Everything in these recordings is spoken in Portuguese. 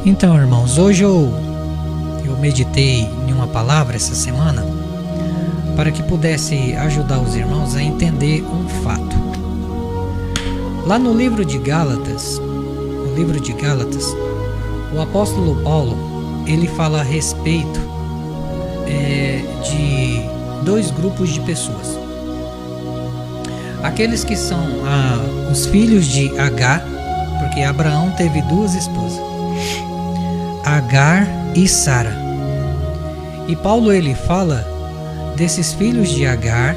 Então, irmãos, hoje eu meditei em uma palavra essa semana para que pudesse ajudar os irmãos a entender um fato. Lá no livro de Gálatas, o apóstolo Paulo, ele fala a respeito de dois grupos de pessoas. Aqueles que são os filhos de Agar, porque Abraão teve duas esposas, Agar e Sara. E Paulo ele fala desses filhos de Agar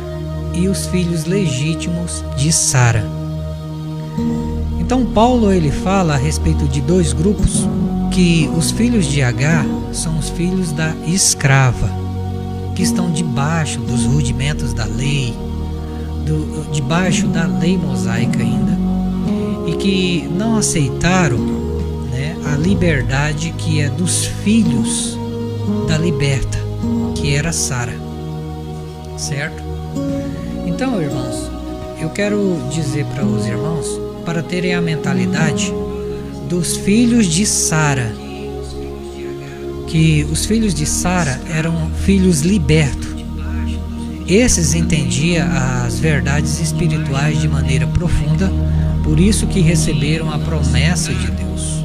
e os filhos legítimos de Sara. Então Paulo ele fala a respeito de dois grupos, que os filhos de Agar são os filhos da escrava, que estão debaixo dos rudimentos da lei, debaixo da lei mosaica ainda, e que não aceitaram, a liberdade que é dos filhos da liberta, que era Sara, certo? Então, irmãos, eu quero dizer para os irmãos, para terem a mentalidade dos filhos de Sara, que os filhos de Sara eram filhos libertos. Esses entendiam as verdades espirituais de maneira profunda, por isso que receberam a promessa de Deus,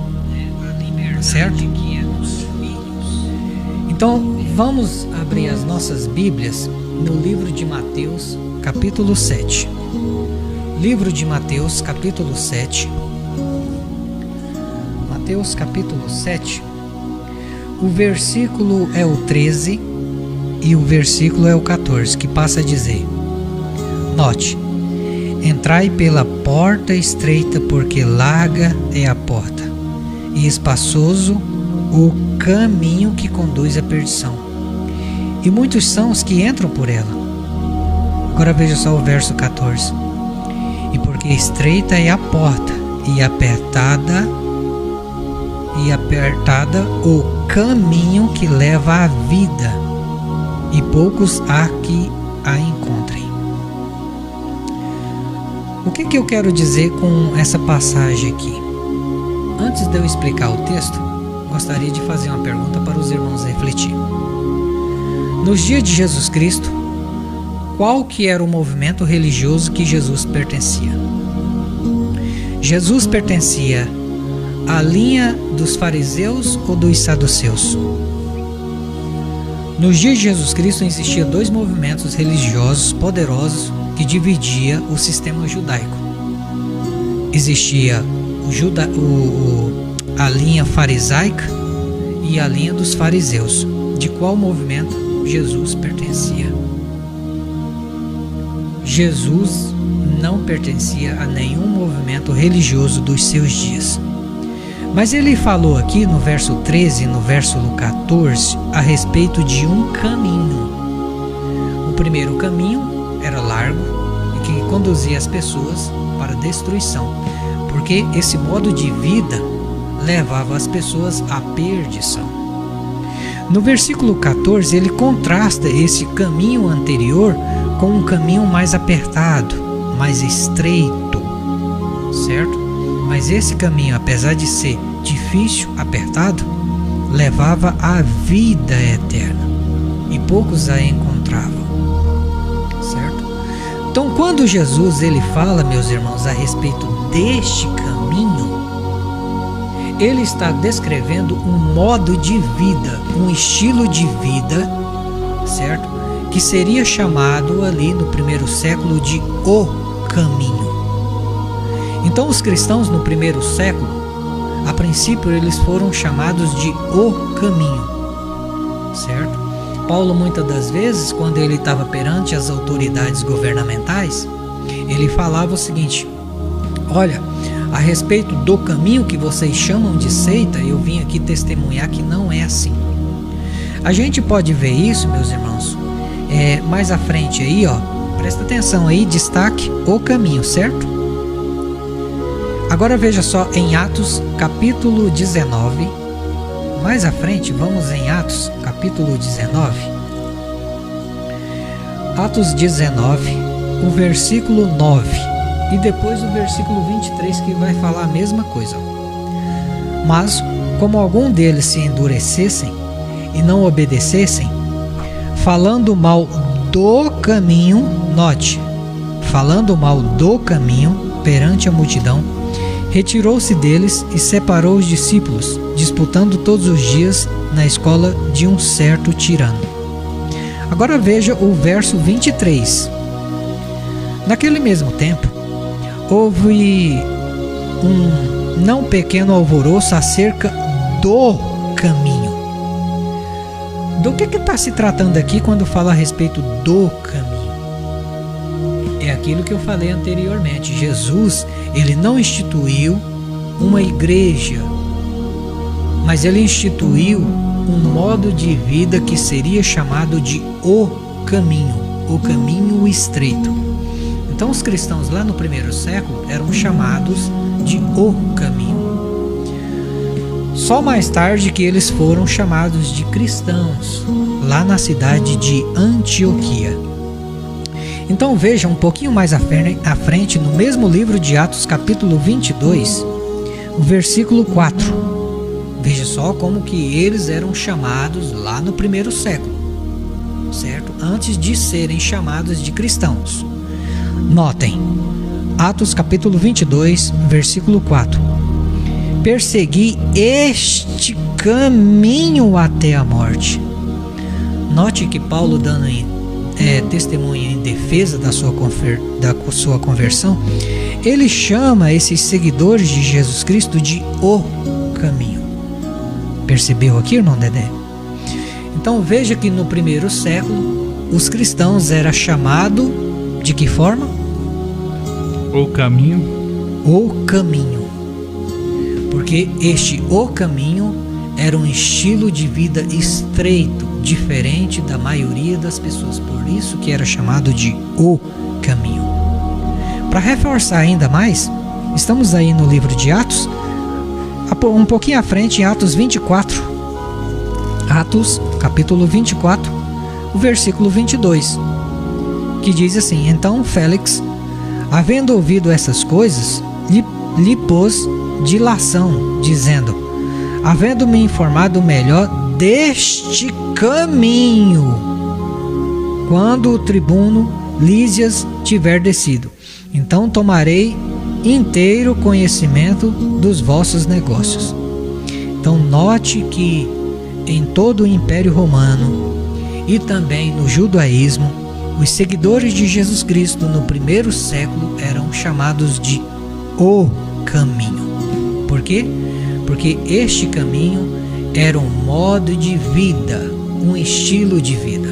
certo? Então, vamos abrir as nossas Bíblias no livro de Mateus, capítulo 7. Livro de Mateus, capítulo 7. Mateus, capítulo 7. O versículo é o 13 e o versículo é o 14, que passa a dizer: note, entrai pela porta estreita, porque larga é a porta, e espaçoso o caminho que conduz à perdição, e muitos são os que entram por ela. Agora veja só o verso 14: e porque estreita é a porta, e apertada o caminho que leva à vida, e poucos há que a encontrem. O que eu quero dizer com essa passagem aqui? Antes de eu explicar o texto, gostaria de fazer uma pergunta para os irmãos refletir. Nos dias de Jesus Cristo, qual que era o movimento religioso que Jesus pertencia? Jesus pertencia à linha dos fariseus ou dos saduceus? Nos dias de Jesus Cristo existiam dois movimentos religiosos poderosos que dividiam o sistema judaico. Existia a linha farisaica e a linha dos fariseus. De qual movimento Jesus pertencia? Jesus não pertencia a nenhum movimento religioso dos seus dias. Mas ele falou aqui no verso 13 e no verso 14 a respeito de um caminho. O primeiro caminho era largo e que conduzia as pessoas para a destruição, porque esse modo de vida levava as pessoas à perdição. No versículo 14 ele contrasta esse caminho anterior com um caminho mais apertado, mais estreito, certo? Mas esse caminho, apesar de ser difícil, apertado, levava à vida eterna, e poucos a encontravam, certo? Então, quando Jesus ele fala, meus irmãos, a respeito deste caminho, ele está descrevendo um modo de vida, um estilo de vida, certo? Que seria chamado ali no primeiro século de o caminho. Então os cristãos no primeiro século, a princípio eles foram chamados de o caminho, certo? Paulo muitas das vezes, quando ele estava perante as autoridades governamentais, ele falava o seguinte: olha, a respeito do caminho que vocês chamam de seita, eu vim aqui testemunhar que não é assim. A gente pode ver isso, meus irmãos, mais à frente aí, presta atenção aí, destaque o caminho, certo? Agora veja só em Atos capítulo 19, mais à frente, vamos em Atos capítulo 19. Atos 19, o versículo 9 e depois o versículo 23, que vai falar a mesma coisa. Mas como algum deles se endurecessem e não obedecessem, falando mal do caminho, note, falando mal do caminho perante a multidão, retirou-se deles e separou os discípulos, disputando todos os dias na escola de um certo tirano. Agora veja o verso 23. Naquele mesmo tempo, houve um não pequeno alvoroço acerca do caminho. Do que está se tratando aqui quando fala a respeito do caminho? É aquilo que eu falei anteriormente. Jesus, ele não instituiu uma igreja, mas ele instituiu um modo de vida que seria chamado de o caminho estreito. Então os cristãos lá no primeiro século eram chamados de o caminho. Só mais tarde que eles foram chamados de cristãos, lá na cidade de Antioquia. Então veja um pouquinho mais à frente, no mesmo livro de Atos, capítulo 22, o versículo 4. Veja só como que eles eram chamados lá no primeiro século, certo? Antes de serem chamados de cristãos. Notem, Atos capítulo 22, versículo 4. Persegui este caminho até a morte. Note que Paulo, dando testemunha em defesa da sua conversão, ele chama esses seguidores de Jesus Cristo de o caminho. Percebeu aqui, irmão Dedé? Então veja que no primeiro século os cristãos eram chamados de que forma? O caminho. O caminho. Porque o caminho era um estilo de vida estreito, diferente da maioria das pessoas. Por isso que era chamado de o caminho. Para reforçar ainda mais, estamos aí no livro de Atos, um pouquinho à frente, em Atos 24. Atos, capítulo 24, o versículo 22, que diz assim: Então Félix, havendo ouvido essas coisas, lhe pôs dilação, dizendo: havendo-me informado melhor deste caminho, quando o tribuno Lísias tiver descido, então tomarei inteiro conhecimento dos vossos negócios. Então note que em todo o Império Romano e também no judaísmo, os seguidores de Jesus Cristo no primeiro século eram chamados de o caminho. Por quê? Porque este caminho era um modo de vida, um estilo de vida.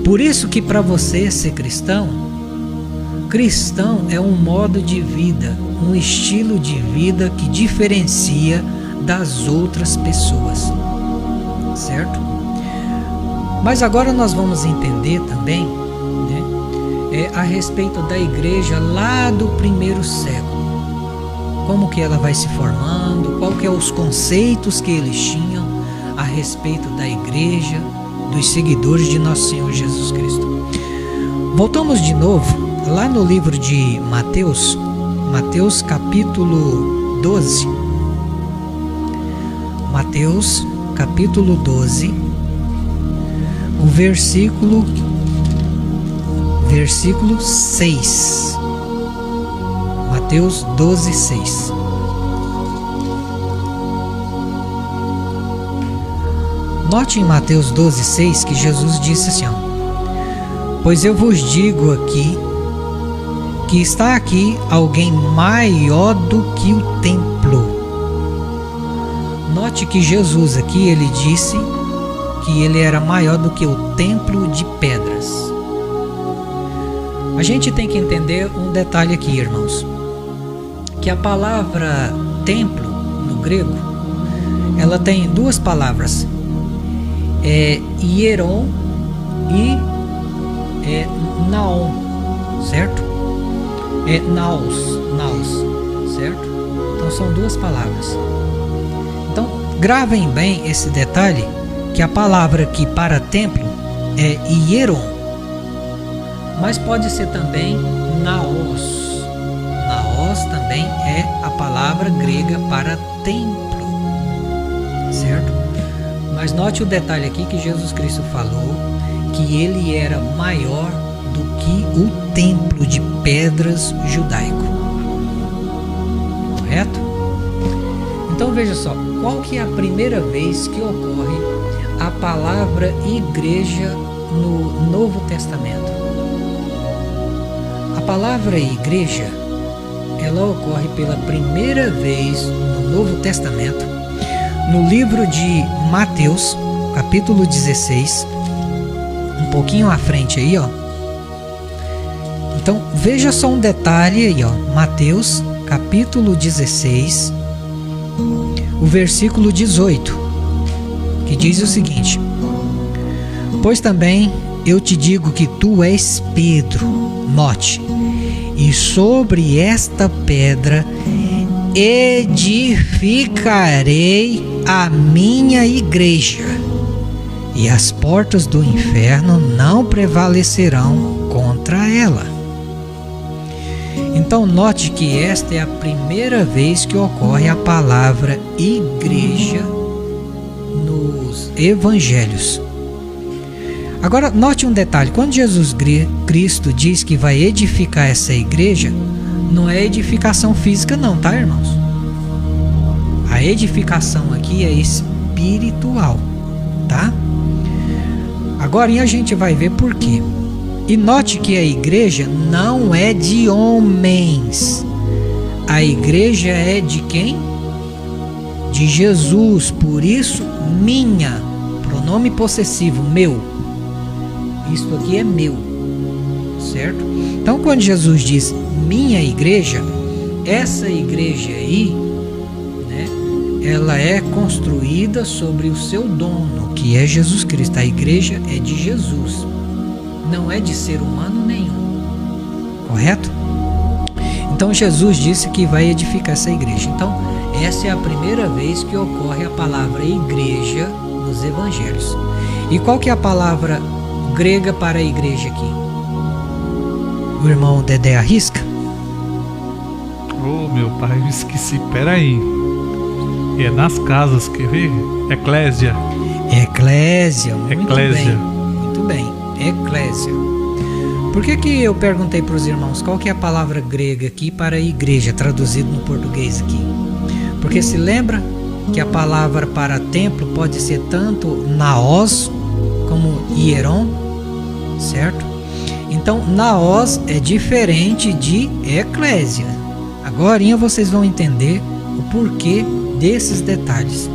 Por isso que para você ser cristão é um modo de vida, um estilo de vida que diferencia das outras pessoas, certo? Mas agora nós vamos entender também, a respeito da igreja lá do primeiro século. Como que ela vai se formando, qual que é os conceitos que eles tinham a respeito da igreja, dos seguidores de nosso Senhor Jesus Cristo. Voltamos de novo lá no livro de Mateus, Mateus capítulo 12. Mateus capítulo 12, o versículo 6. Mateus 12, 6. Note em Mateus 12, 6 que Jesus disse assim: pois eu vos digo aqui, que está aqui alguém maior do que o templo. Note que Jesus aqui, ele disse que ele era maior do que o templo de pedras. A gente tem que entender um detalhe aqui, irmãos, que a palavra templo no grego, ela tem duas palavras, hieron e naon, certo? Naos, certo? Então são duas palavras. Então gravem bem esse detalhe, que a palavra aqui para templo é hieron, mas pode ser também naos. Naos também é a palavra grega para templo. certo? Mas note o detalhe aqui que Jesus Cristo falou que ele era maior do que o templo de pedras judaico. Correto? Então veja só, qual que é a primeira vez que ocorre a palavra igreja no Novo Testamento? A palavra igreja, ela ocorre pela primeira vez no Novo Testamento, no livro de Mateus, capítulo 16, um pouquinho à frente aí, ó. Então, veja só um detalhe aí, ó. Mateus, capítulo 16, o versículo 18, que diz o seguinte: pois também eu te digo que tu és Pedro, note, e sobre esta pedra edificarei a minha igreja, e as portas do inferno não prevalecerão contra ela. Então note que esta é a primeira vez que ocorre a palavra igreja nos evangelhos. Agora note um detalhe, quando Jesus Cristo diz que vai edificar essa igreja, não é edificação física não, tá, irmãos? A edificação aqui é espiritual, tá? Agora a gente vai ver por quê. E note que a igreja não é de homens. A igreja é de quem? De Jesus. Por isso, minha. Pronome possessivo, meu. Isto aqui é meu. Certo? Então, quando Jesus diz minha igreja, essa igreja aí, né, ela é construída sobre o seu dono, que é Jesus Cristo. A igreja é de Jesus. Não é de ser humano nenhum. Correto? Então Jesus disse que vai edificar essa igreja. Então essa é a primeira vez que ocorre a palavra igreja nos evangelhos. E qual que é a palavra grega para a igreja aqui? O irmão Dedé arrisca? Oh, meu pai, eu esqueci. Peraí. É nas casas, quer ver? Eclésia. Eclésia. Muito Eclésia. bem. Muito bem. Eclésia. Por que eu perguntei para os irmãos qual que é a palavra grega aqui para igreja, traduzido no português aqui? Porque se lembra que a palavra para templo pode ser tanto naos como hieron, certo? Então naos é diferente de eclésia. Agora vocês vão entender o porquê desses detalhes.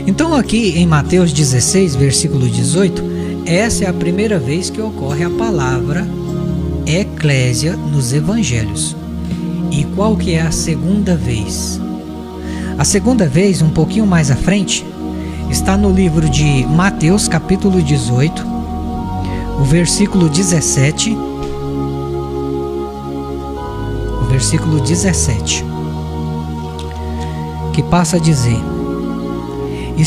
Então aqui em Mateus 16, versículo 18, essa é a primeira vez que ocorre a palavra eclésia nos evangelhos. E qual que é a segunda vez? A segunda vez, um pouquinho mais à frente, está no livro de Mateus, capítulo 18, o versículo 17. O versículo 17, que passa a dizer: E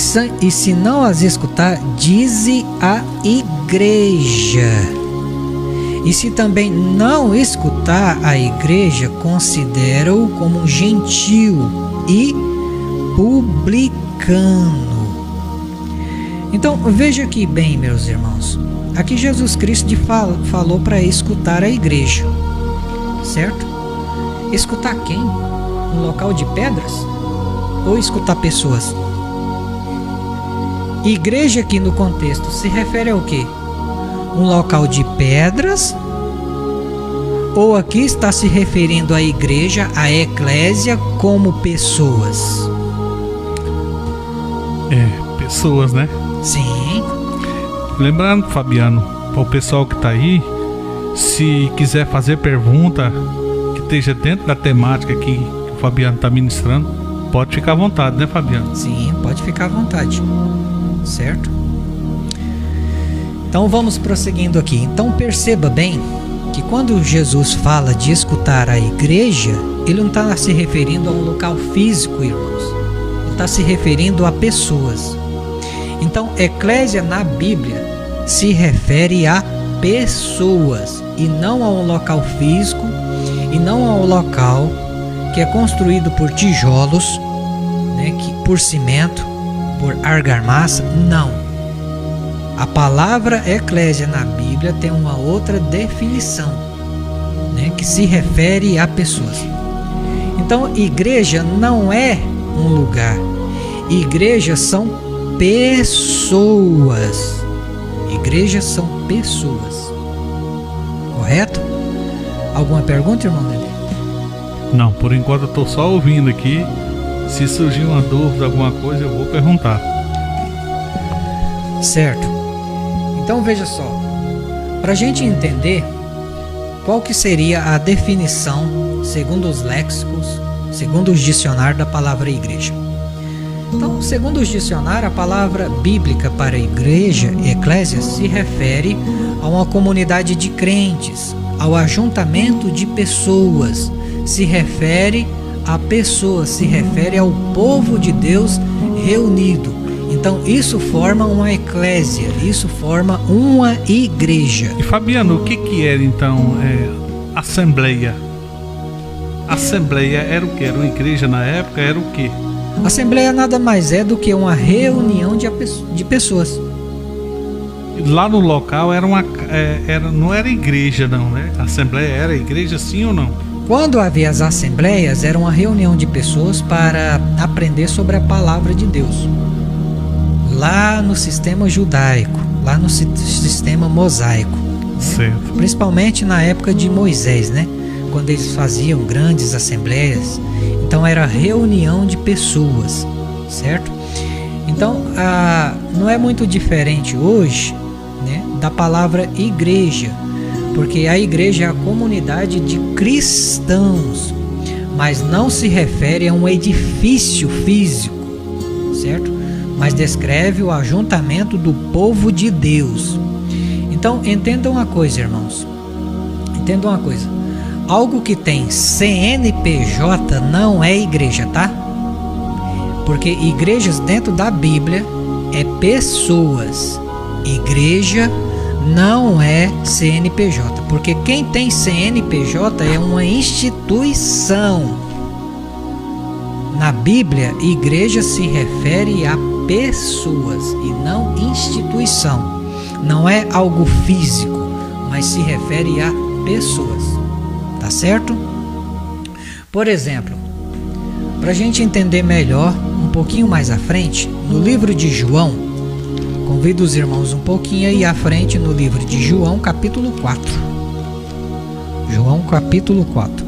se não as escutar, dize a igreja. E se também não escutar a igreja, considera-o como um gentil e publicano. Então veja aqui bem, meus irmãos. Aqui Jesus Cristo falou para escutar a igreja, certo? Escutar quem? Um local de pedras? Ou escutar pessoas? Igreja aqui no contexto se refere ao quê? Um local de pedras? Ou aqui está se referindo à igreja, à eclésia, como pessoas? Pessoas, né? Sim. Lembrando, Fabiano, para o pessoal que está aí, se quiser fazer pergunta que esteja dentro da temática que o Fabiano está ministrando, pode ficar à vontade, né, Fabiano? Sim, pode ficar à vontade. Certo? Então vamos prosseguindo aqui. Então perceba bem que quando Jesus fala de escutar a igreja, ele não está se referindo a um local físico, irmãos. Ele está se referindo a pessoas. Então, eclésia na Bíblia se refere a pessoas e não a um local físico e não a um local que é construído por tijolos, né, por cimento, por argamassa, não. A palavra eclésia na Bíblia tem uma outra definição, né, que se refere a pessoas. Então, igreja não é um lugar. Igrejas são pessoas. Igrejas são pessoas. Correto? Alguma pergunta, irmão Dede? Não, por enquanto eu estou só ouvindo aqui. Se surgir uma dúvida, alguma coisa, eu vou perguntar. Certo. Então veja só. Para a gente entender qual que seria a definição, segundo os léxicos, segundo os dicionários da palavra igreja. Então, segundo os dicionários, a palavra bíblica para igreja, eclésia, se refere a uma comunidade de crentes, ao ajuntamento de pessoas, se refere a pessoas, se refere ao povo de Deus reunido. Então, isso forma uma eclésia, isso forma uma igreja. E Fabiano, o que era então assembleia? Assembleia era o que? Era uma igreja na época? Era o que? Assembleia nada mais é do que uma reunião de pessoas. Lá no local não era igreja não, né? Assembleia era igreja sim ou não? Quando havia as assembleias, era uma reunião de pessoas para aprender sobre a palavra de Deus. Lá no sistema judaico, lá no sistema mosaico. Certo. Principalmente na época de Moisés, né? Quando eles faziam grandes assembleias. Então era reunião de pessoas, certo? Então não é muito diferente hoje, né, da palavra igreja, porque a igreja é a comunidade de cristãos, mas não se refere a um edifício físico, certo? Mas descreve o ajuntamento do povo de Deus. Então entendam uma coisa, irmãos, entendam uma coisa. Algo que tem CNPJ não é igreja, tá? Porque igrejas dentro da Bíblia é pessoas. Igreja não é CNPJ, porque quem tem CNPJ é uma instituição. Na Bíblia, igreja se refere a pessoas e não instituição. Não é algo físico, mas se refere a pessoas. Tá certo? Por exemplo, para a gente entender melhor, um pouquinho mais à frente, no livro de João, convido os irmãos um pouquinho aí à frente no livro de João, capítulo 4. João, capítulo 4.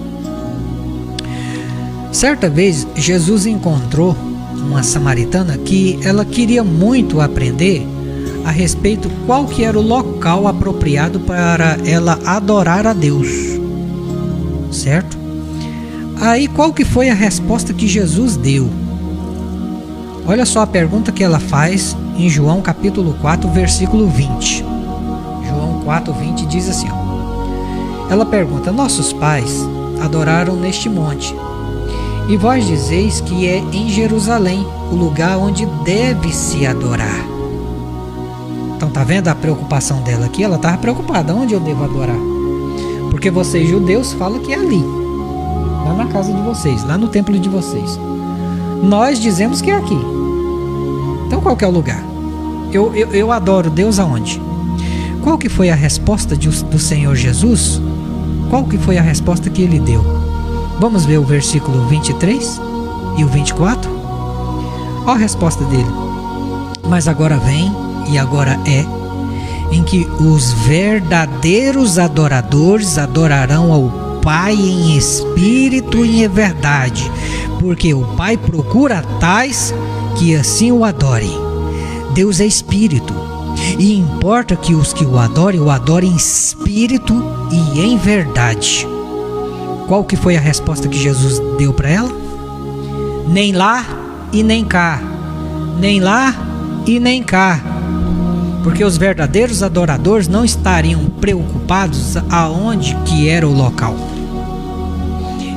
Certa vez, Jesus encontrou uma samaritana que ela queria muito aprender a respeito qual que era o local apropriado para ela adorar a Deus. Certo? Aí qual que foi a resposta que Jesus deu? Olha só a pergunta que ela faz em João capítulo 4, versículo 20. João 4, 20 diz assim, ó. Ela pergunta: nossos pais adoraram neste monte, e vós dizeis que é em Jerusalém o lugar onde deve se adorar. Então tá vendo a preocupação dela aqui? Ela estava preocupada, onde eu devo adorar? Porque vocês judeus falam que é ali, lá na casa de vocês, lá no templo de vocês. Nós dizemos que é aqui. Então qual que é o lugar? Eu adoro Deus aonde? Qual que foi a resposta do Senhor Jesus? Qual que foi a resposta que ele deu? Vamos ver o versículo 23 e o 24? Olha a resposta dele. Mas agora vem, e agora é, em que os verdadeiros adoradores adorarão ao Pai em espírito e em verdade, porque o Pai procura tais que assim o adorem. Deus é espírito, e importa que os que o adorem em espírito e em verdade. Qual que foi a resposta que Jesus deu para ela? Nem lá e nem cá, nem lá e nem cá. Porque os verdadeiros adoradores não estariam preocupados aonde que era o local.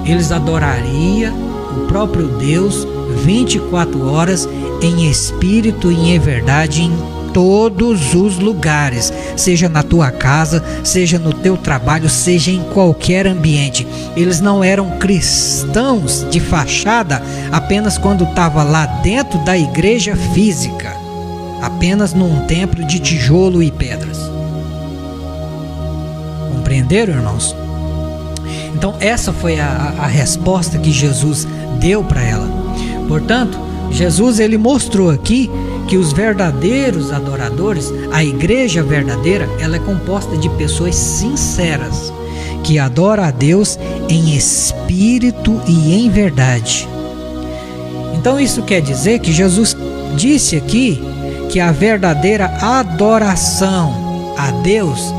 Eles adorariam o próprio Deus 24 horas em espírito e em verdade em todos os lugares, seja na tua casa, seja no teu trabalho, seja em qualquer ambiente. Eles não eram cristãos de fachada apenas quando estava lá dentro da igreja física, apenas num templo de tijolo e pedras. Compreenderam, irmãos? Então essa foi a resposta que Jesus deu para ela. Portanto, Jesus ele mostrou aqui que os verdadeiros adoradores, a igreja verdadeira, ela é composta de pessoas sinceras, que adoram a Deus em espírito e em verdade. Então isso quer dizer que Jesus disse aqui que a verdadeira adoração a Deus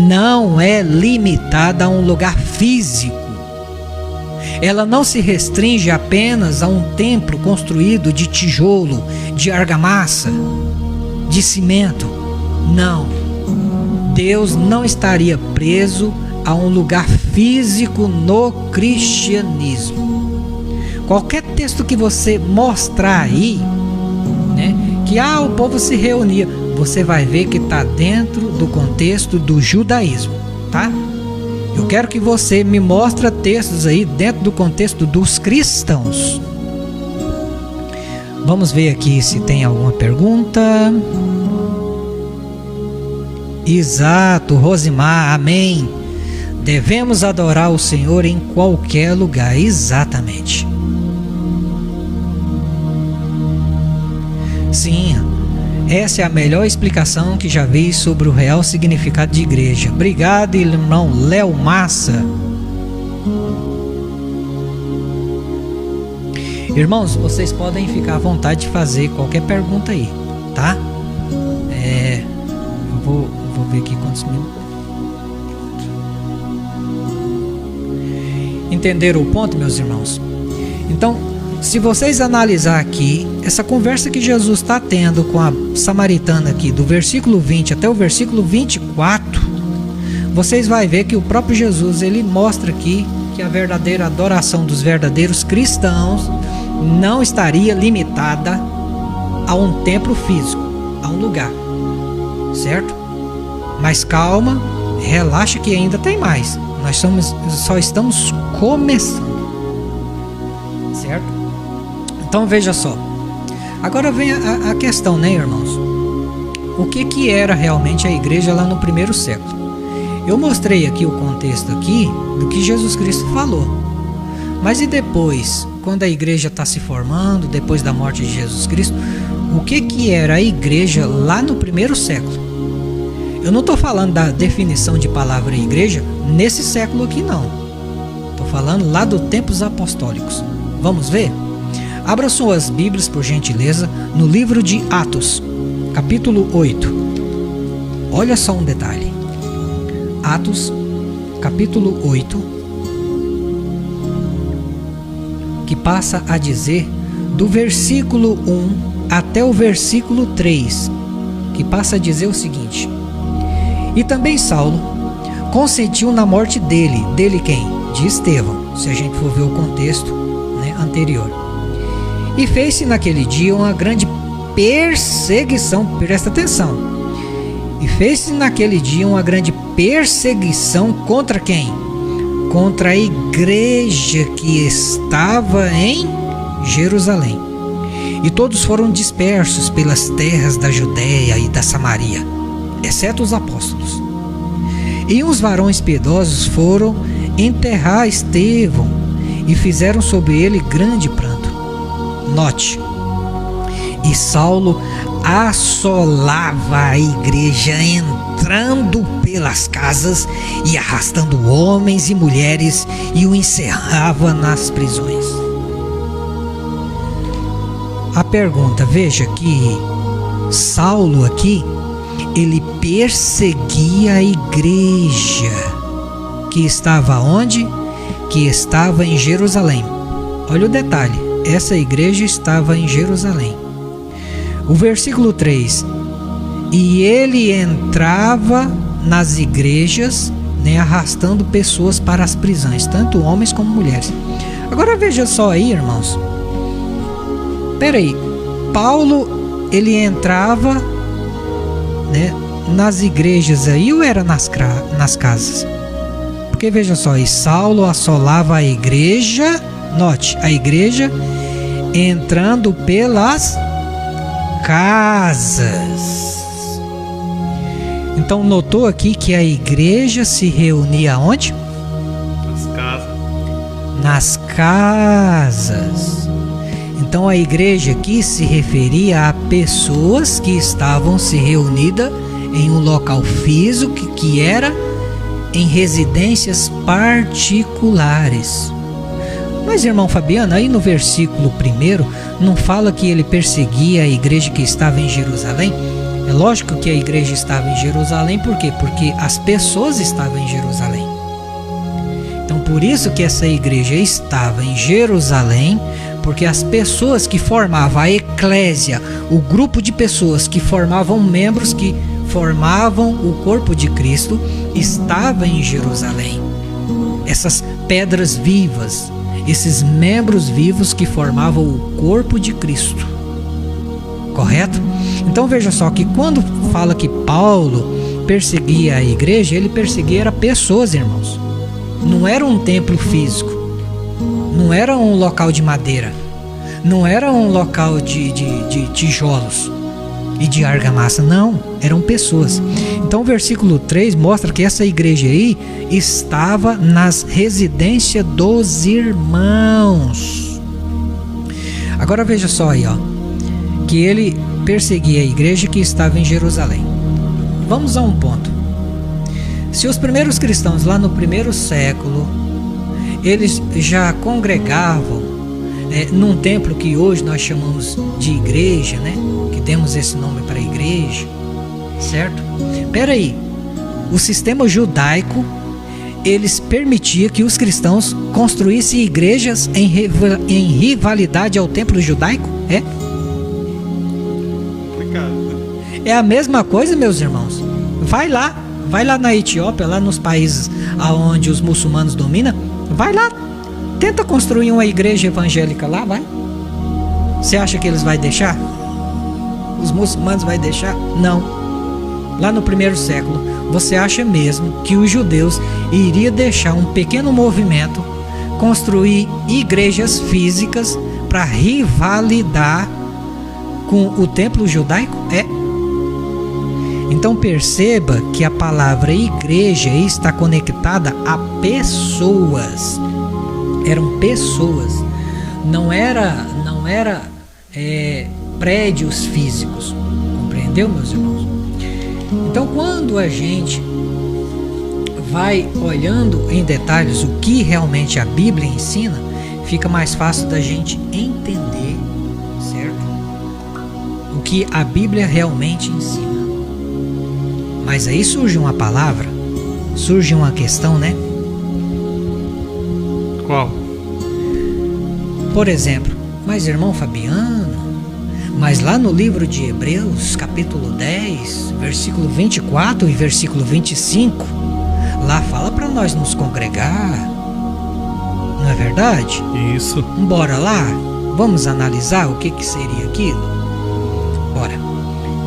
não é limitada a um lugar físico. Ela não se restringe apenas a um templo construído de tijolo, de argamassa, de cimento. Não. Deus não estaria preso a um lugar físico no cristianismo. Qualquer texto que você mostrar aí, né, que o povo se reunia, você vai ver que está dentro do contexto do judaísmo, tá? Eu quero que você me mostre textos aí dentro do contexto dos cristãos. Vamos ver aqui se tem alguma pergunta. Exato, Rosimar, amém. Devemos adorar o Senhor em qualquer lugar, exatamente. Sim, essa é a melhor explicação que já vi sobre o real significado de igreja. Obrigado, irmão Léo Massa. Irmãos, vocês podem ficar à vontade de fazer qualquer pergunta aí, tá? Eu vou ver aqui quantos minutos. Entenderam o ponto, meus irmãos? Então, se vocês analisar aqui, essa conversa que Jesus está tendo com a samaritana aqui, do versículo 20 até o versículo 24, vocês vão ver que o próprio Jesus, ele mostra aqui que a verdadeira adoração dos verdadeiros cristãos não estaria limitada a um templo físico, a um lugar, certo? Mas calma, relaxa que ainda tem mais. Nós só estamos começando, certo? Então veja só. Agora vem a questão, né, irmãos? O que era realmente a igreja lá no primeiro século? Eu mostrei aqui o contexto aqui do que Jesus Cristo falou. Mas e depois, quando a igreja está se formando, depois da morte de Jesus Cristo, o que era a igreja lá no primeiro século? Eu não estou falando da definição de palavra igreja nesse século aqui, não. Estou falando lá dos tempos apostólicos. Vamos ver? Abra suas Bíblias, por gentileza, no livro de Atos, capítulo 8. Olha só um detalhe. Atos, capítulo 8, que passa a dizer do versículo 1 até o versículo 3, que passa a dizer o seguinte: e também Saulo consentiu na morte dele. Dele quem? De Estevão, se a gente for ver o contexto, né, anterior. E fez-se naquele dia uma grande perseguição, presta atenção. E fez-se naquele dia uma grande perseguição contra quem? Contra a igreja que estava em Jerusalém. E todos foram dispersos pelas terras da Judéia e da Samaria, exceto os apóstolos. E uns varões piedosos foram enterrar Estevão e fizeram sobre ele grande pranto. Note, e Saulo assolava a igreja, entrando pelas casas e arrastando homens e mulheres, e o encerrava nas prisões. A pergunta, veja que Saulo aqui, ele perseguia a igreja que estava onde? Que estava em Jerusalém. Olha o detalhe, essa igreja estava em Jerusalém. O versículo 3: e ele entrava nas igrejas, né, arrastando pessoas para as prisões, tanto homens como mulheres. Agora veja só aí, irmãos. Peraí, Paulo, ele entrava, né, nas igrejas aí ou era nas casas? Porque veja só, e Saulo assolava a igreja, note, a igreja entrando pelas casas. Então notou aqui que a igreja se reunia onde? Nas casas. Nas casas. Então a igreja aqui se referia a pessoas que estavam se reunidas em um local físico que era em residências particulares. Mas, irmão Fabiano, aí no versículo 1 não fala que ele perseguia a igreja que estava em Jerusalém? É lógico que a igreja estava em Jerusalém, por quê? Porque as pessoas estavam em Jerusalém. Então, por isso que essa igreja estava em Jerusalém, porque as pessoas que formavam a eclésia, o grupo de pessoas que formavam membros, que formavam o corpo de Cristo, estava em Jerusalém. Essas pedras vivas, esses membros vivos que formavam o corpo de Cristo. Correto? Então veja só que quando fala que Paulo perseguia a igreja, ele perseguia pessoas, irmãos. Não era um templo físico, não era um local de madeira, não era um local de tijolos e de argamassa, não, eram pessoas. Então o versículo 3 mostra que essa igreja aí estava nas residências dos irmãos. Agora veja só aí, ó, que ele perseguia a igreja que estava em Jerusalém. Vamos a um ponto. Se os primeiros cristãos lá no primeiro século, eles já congregavam num templo que hoje nós chamamos de igreja, né? Que demos esse nome para igreja, certo? Peraí, o sistema judaico, eles permitia que os cristãos construíssem igrejas em rivalidade ao templo judaico? É a mesma coisa, meus irmãos. Vai lá na Etiópia, lá nos países onde os muçulmanos dominam, vai lá, tenta construir uma igreja evangélica lá, vai. Você acha que eles vão deixar? Os muçulmanos vão deixar? Não. Lá no primeiro século, você acha mesmo que os judeus iriam deixar um pequeno movimento construir igrejas físicas para rivalidar com o templo judaico? Então perceba que a palavra igreja está conectada a pessoas. Eram pessoas. Não era prédios físicos. Compreendeu, meus irmãos? Então quando a gente vai olhando em detalhes o que realmente a Bíblia ensina, fica mais fácil da gente entender, certo? O que a Bíblia realmente ensina. Mas aí surge uma palavra, surge uma questão, né? Qual? Por exemplo, mas irmão Fabiano, mas lá no livro de Hebreus, capítulo 10, versículo 24 e versículo 25, lá fala para nós nos congregar, não é verdade? Isso. Bora lá, vamos analisar o que seria aquilo? Bora.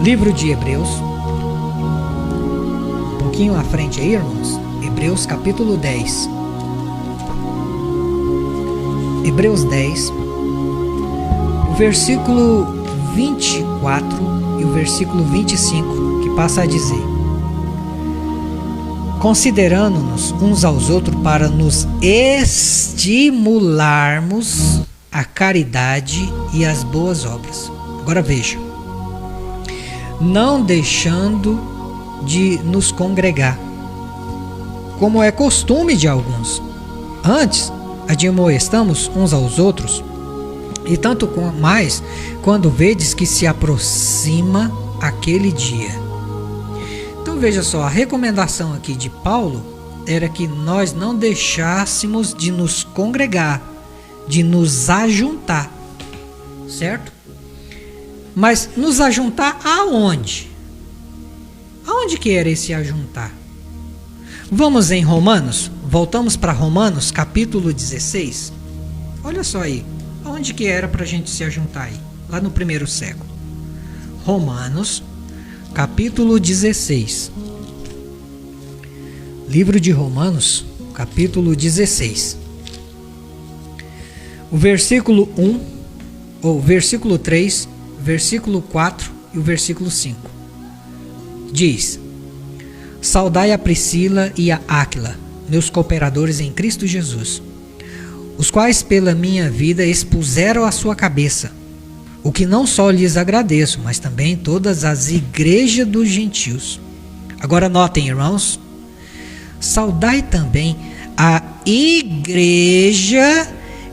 Livro de Hebreus, um pouquinho à frente aí, irmãos. Hebreus capítulo 10. Hebreus 10, o versículo 24 e o versículo 25, que passa a dizer: considerando-nos uns aos outros para nos estimularmos a caridade e as boas obras. Agora veja: não deixando de nos congregar, como é costume de alguns. Antes, admoestamos uns aos outros, e tanto mais quando vedes que se aproxima aquele dia. Então veja só, a recomendação aqui de Paulo era que nós não deixássemos de nos congregar, de nos ajuntar, certo? Mas nos ajuntar aonde? Aonde que era esse ajuntar? Vamos em Romanos, voltamos para Romanos capítulo 16. Olha só aí, aonde que era para a gente se ajuntar aí? Lá no primeiro século. Romanos, capítulo 16. Livro de Romanos, capítulo 16. O versículo 1, ou versículo 3, versículo 4 e o versículo 5. Diz: Saudai a Priscila e a Áquila, meus cooperadores em Cristo Jesus, os quais pela minha vida expuseram a sua cabeça, o que não só lhes agradeço, mas também todas as igrejas dos gentios. Agora notem, irmãos, saudai também a igreja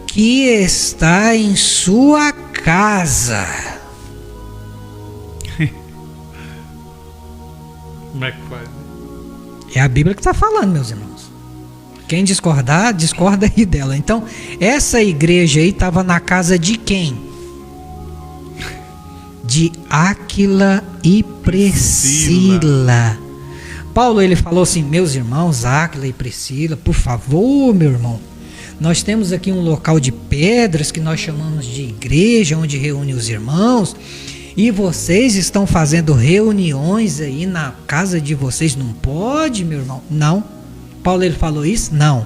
que está em sua casa. Como é que faz? É a Bíblia que está falando, meus irmãos. Quem discordar, discorda aí dela. Então, essa igreja aí estava na casa de quem? De Áquila e Priscila. Paulo, ele falou assim: meus irmãos, Áquila e Priscila, por favor, meu irmão, nós temos aqui um local de pedras que nós chamamos de igreja, onde reúne os irmãos, e vocês estão fazendo reuniões aí na casa de vocês. Não pode, meu irmão? Não. Paulo, ele falou isso? Não.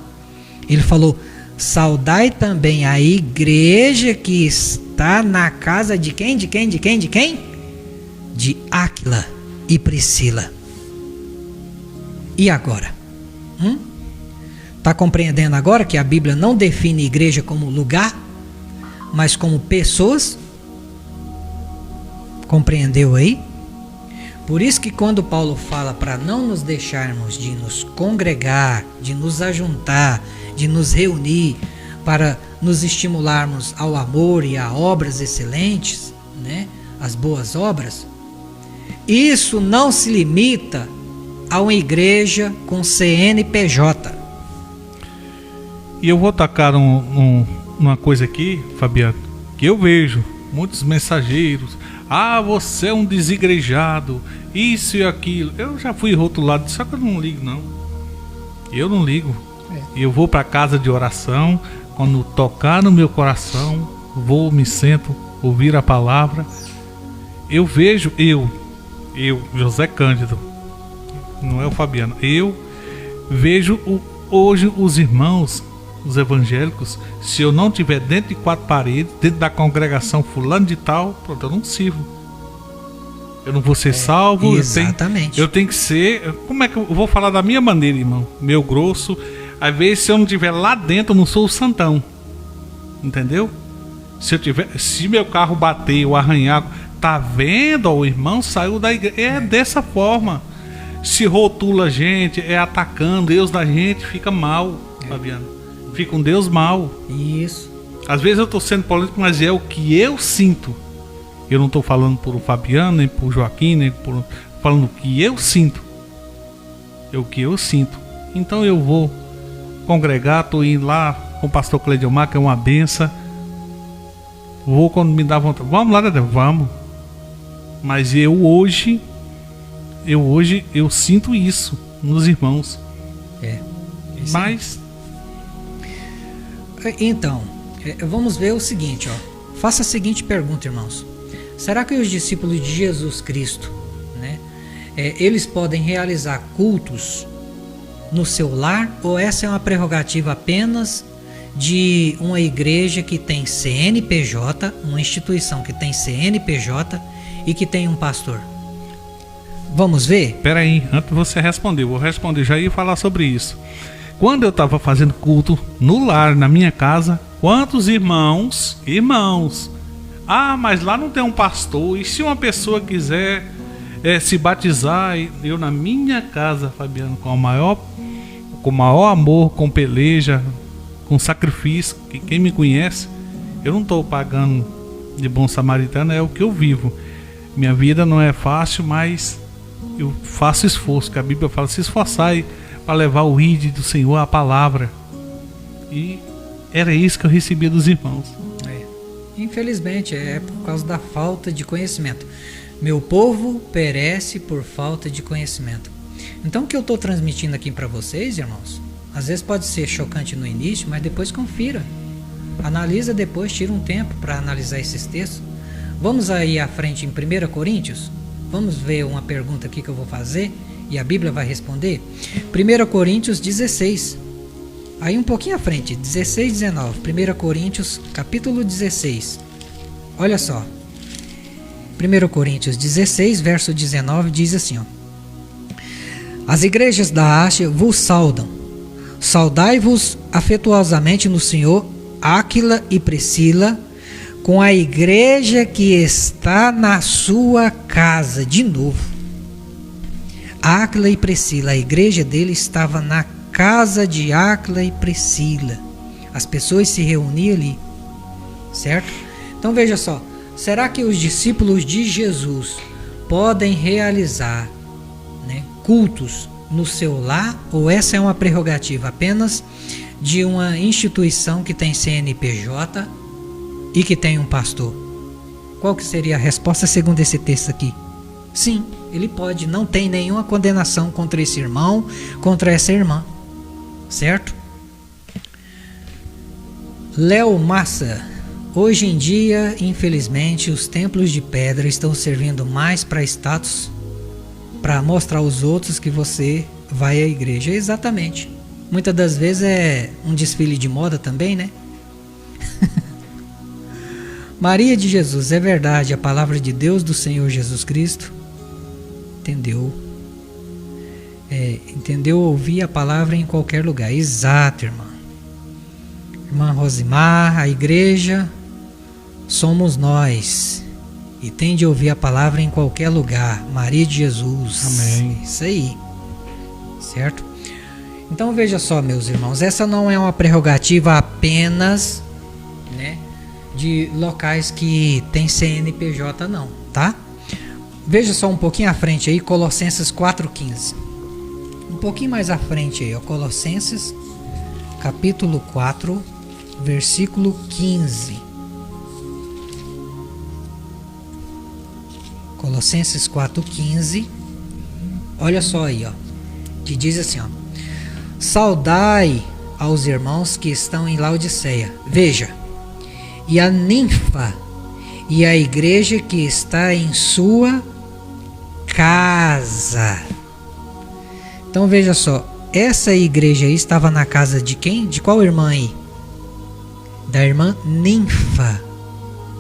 Ele falou: saudai também a igreja que está na casa de quem? De quem? De quem? De quem? De Áquila e Priscila. E agora? Está compreendendo agora que a Bíblia não define igreja como lugar, mas como pessoas? Compreendeu aí? Por isso que quando Paulo fala para não nos deixarmos de nos congregar, de nos ajuntar, de nos reunir, para nos estimularmos ao amor e a obras excelentes, né? As boas obras, isso não se limita a uma igreja com CNPJ. E eu vou tacar uma coisa aqui, Fabiano, que eu vejo muitos mensageiros: ah, você é um desigrejado, isso e aquilo. Eu já fui rotulado, só que eu não ligo, não. Eu não ligo. Eu vou para casa de oração, quando tocar no meu coração, vou, me sento, ouvir a palavra. Eu vejo, eu, José Cândido, não é o Fabiano, eu vejo hoje os irmãos, os evangélicos, se eu não estiver dentro de quatro paredes, dentro da congregação fulano de tal, pronto, eu não sirvo. Eu não vou ser salvo. Exatamente. Eu tenho que ser. Como é que eu vou falar da minha maneira, irmão? Meu grosso. Às vezes, se eu não estiver lá dentro, eu não sou o santão. Entendeu? Se meu carro bater ou arranhar, tá vendo? Ó, o irmão saiu da igreja. É dessa forma. Se rotula a gente, é atacando Deus da gente, fica mal, Fabiano. Fica um Deus mal. Isso. Às vezes eu estou sendo polêmico, mas é o que eu sinto. Eu não estou falando por o Fabiano, nem por Joaquim, nem por... falando o que eu sinto. É o que eu sinto. Então eu vou congregar, estou indo lá com o pastor Cleidomar, que é uma benção. Vou quando me dá vontade. Vamos lá, Dedé, vamos. Mas eu hoje sinto isso nos irmãos. Mas... Então, vamos ver o seguinte, ó. Faça a seguinte pergunta, irmãos. Será que os discípulos de Jesus Cristo, né, eles podem realizar cultos no seu lar, ou essa é uma prerrogativa apenas de uma igreja que tem CNPJ, uma instituição que tem CNPJ e que tem um pastor? Vamos ver? Espera aí, antes de você responder, vou responder, já ia falar sobre isso. Quando eu estava fazendo culto no lar, na minha casa, quantos irmãos, ah, mas lá não tem um pastor, e se uma pessoa quiser se batizar, eu na minha casa, Fabiano, com o maior amor, com peleja, com sacrifício, que quem me conhece, eu não estou pagando de bom samaritano, é o que eu vivo. Minha vida não é fácil, mas eu faço esforço, que a Bíblia fala: se esforçai para levar o ID do Senhor, a palavra. E era isso que eu recebia dos irmãos. Infelizmente é por causa da falta de conhecimento. Meu povo perece por falta de conhecimento. Então o que eu estou transmitindo aqui para vocês, irmãos, às vezes pode ser chocante no início, mas depois confira. Analisa depois, tira um tempo para analisar esses textos. Vamos aí à frente em 1 Coríntios, Vamos ver uma pergunta aqui que eu vou fazer e a Bíblia vai responder. 1 Coríntios 16. Aí um pouquinho à frente, 16, 19. 1 Coríntios, capítulo 16. Olha só. 1 Coríntios 16, verso 19, diz assim, ó. As igrejas da Ásia vos saudam. Saudai-vos afetuosamente no Senhor Áquila e Priscila, com a igreja que está na sua casa. De novo, Áquila e Priscila, a igreja dele estava na casa de Áquila e Priscila. As pessoas se reuniam ali, certo? Então veja só, será que os discípulos de Jesus podem realizar, né, cultos no seu lar, ou essa é uma prerrogativa apenas de uma instituição que tem CNPJ e que tem um pastor? Qual que seria a resposta segundo esse texto aqui? Sim, ele pode, não tem nenhuma condenação contra esse irmão, contra essa irmã, certo? Léo Massa: hoje em dia, infelizmente, os templos de pedra estão servindo mais para status, para mostrar aos outros que você vai à igreja. Exatamente. Muitas das vezes é um desfile de moda também, né? Maria de Jesus: é verdade, a palavra de Deus do Senhor Jesus Cristo. Entendeu ouvir a palavra em qualquer lugar. Exato, irmã. Irmã Rosimar: a igreja somos nós, e tem de ouvir a palavra em qualquer lugar. Maria de Jesus. Amém. Isso aí, certo? Então veja só, meus irmãos, essa não é uma prerrogativa apenas, né, de locais que tem CNPJ, não, tá? Veja só um pouquinho à frente aí, Colossenses 4,15. Um pouquinho mais à frente aí, ó, Colossenses capítulo 4, versículo 15. Colossenses 4,15. Olha só aí, ó, que diz assim, ó: saudai aos irmãos que estão em Laodiceia. Veja, e a ninfa e a igreja que está em sua casa. Então veja só, essa igreja aí estava na casa de quem? De qual irmã aí? Da irmã Ninfa,